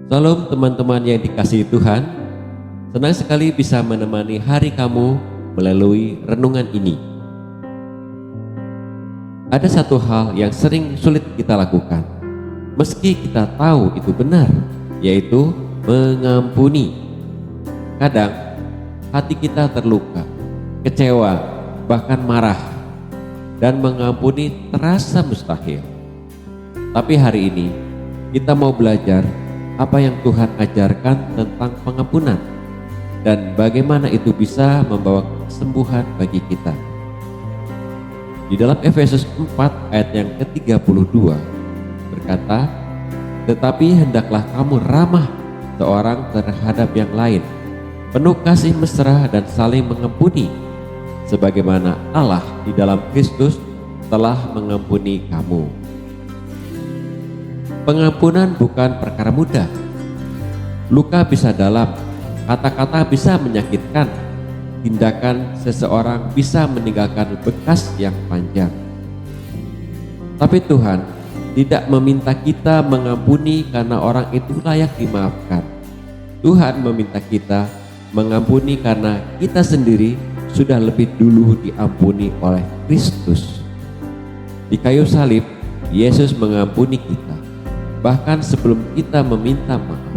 Salam teman-teman yang dikasihi Tuhan. Senang sekali bisa menemani hari kamu melalui renungan ini. Ada satu hal yang sering sulit kita lakukan, meski kita tahu itu benar, yaitu mengampuni. Kadang hati kita terluka, kecewa, bahkan marah, dan mengampuni terasa mustahil. Tapi hari ini kita mau belajar apa yang Tuhan ajarkan tentang pengampunan dan bagaimana itu bisa membawa kesembuhan bagi kita. Di dalam Efesus 4 ayat yang ke-32 berkata, "Tetapi hendaklah kamu ramah seorang terhadap yang lain, penuh kasih mesra dan saling mengampuni, sebagaimana Allah di dalam Kristus telah mengampuni kamu." Pengampunan bukan perkara mudah. Luka bisa dalam, kata-kata bisa menyakitkan, tindakan seseorang bisa meninggalkan bekas yang panjang. Tapi Tuhan tidak meminta kita mengampuni karena orang itu layak dimaafkan. Tuhan meminta kita mengampuni karena kita sendiri sudah lebih dulu diampuni oleh Kristus. Di kayu salib, Yesus mengampuni kita. Bahkan sebelum kita meminta maaf,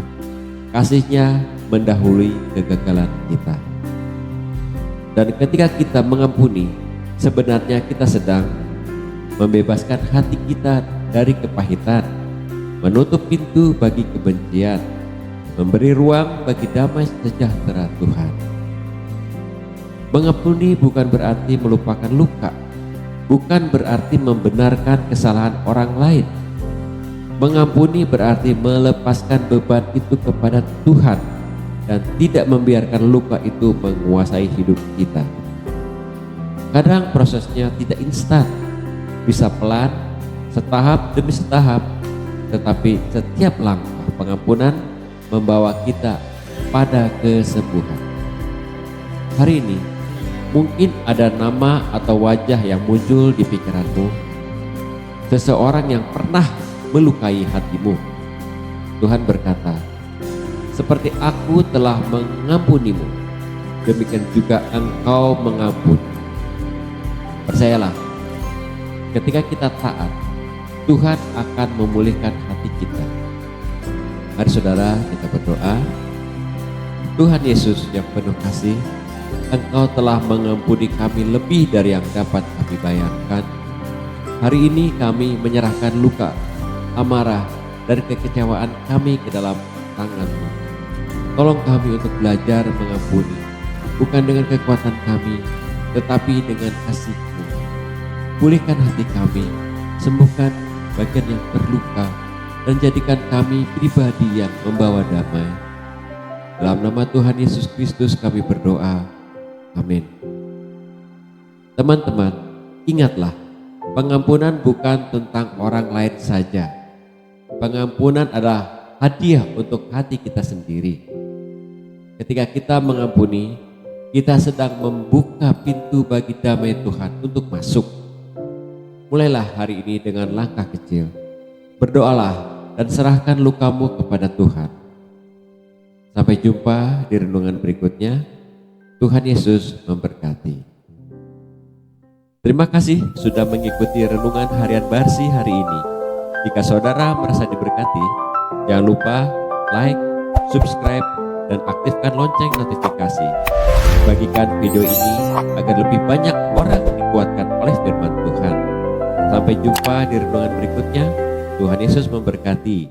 kasih-Nya mendahului kegagalan kita. Dan ketika kita mengampuni, sebenarnya kita sedang membebaskan hati kita dari kepahitan, menutup pintu bagi kebencian, memberi ruang bagi damai sejahtera Tuhan. Mengampuni bukan berarti melupakan luka, bukan berarti membenarkan kesalahan orang lain. Mengampuni berarti melepaskan beban itu kepada Tuhan dan tidak membiarkan luka itu menguasai hidup kita. Kadang prosesnya tidak instan, bisa pelan, setahap demi setahap, tetapi setiap langkah pengampunan membawa kita pada kesembuhan. Hari ini mungkin ada nama atau wajah yang muncul di pikiranmu, seseorang yang pernah melukai hatimu. Tuhan berkata, "Seperti aku telah mengampunimu, demikian juga engkau mengampuni." Percayalah, ketika kita taat, Tuhan akan memulihkan hati kita. Mari saudara, kita berdoa. Tuhan Yesus yang penuh kasih, Engkau telah mengampuni kami lebih dari yang dapat kami bayangkan. Hari ini kami menyerahkan luka, amarah, dan kekecewaan kami ke dalam tangan-Mu. Tolong kami untuk belajar mengampuni, bukan dengan kekuatan kami, tetapi dengan kasih-Mu. Pulihkan hati kami, sembuhkan bagian yang terluka, dan jadikan kami pribadi yang membawa damai. Dalam nama Tuhan Yesus Kristus kami berdoa. Amin. Teman-teman, ingatlah, pengampunan bukan tentang orang lain saja. Pengampunan adalah hadiah untuk hati kita sendiri. Ketika kita mengampuni, kita sedang membuka pintu bagi damai Tuhan untuk masuk. Mulailah hari ini dengan langkah kecil. Berdoalah dan serahkan lukamu kepada Tuhan. Sampai jumpa di renungan berikutnya. Tuhan Yesus memberkati. Terima kasih sudah mengikuti renungan harian Barsi hari ini. Jika saudara merasa diberkati, jangan lupa like, subscribe, dan aktifkan lonceng notifikasi. Bagikan video ini agar lebih banyak orang dikuatkan oleh firman Tuhan. Sampai jumpa di renungan berikutnya. Tuhan Yesus memberkati.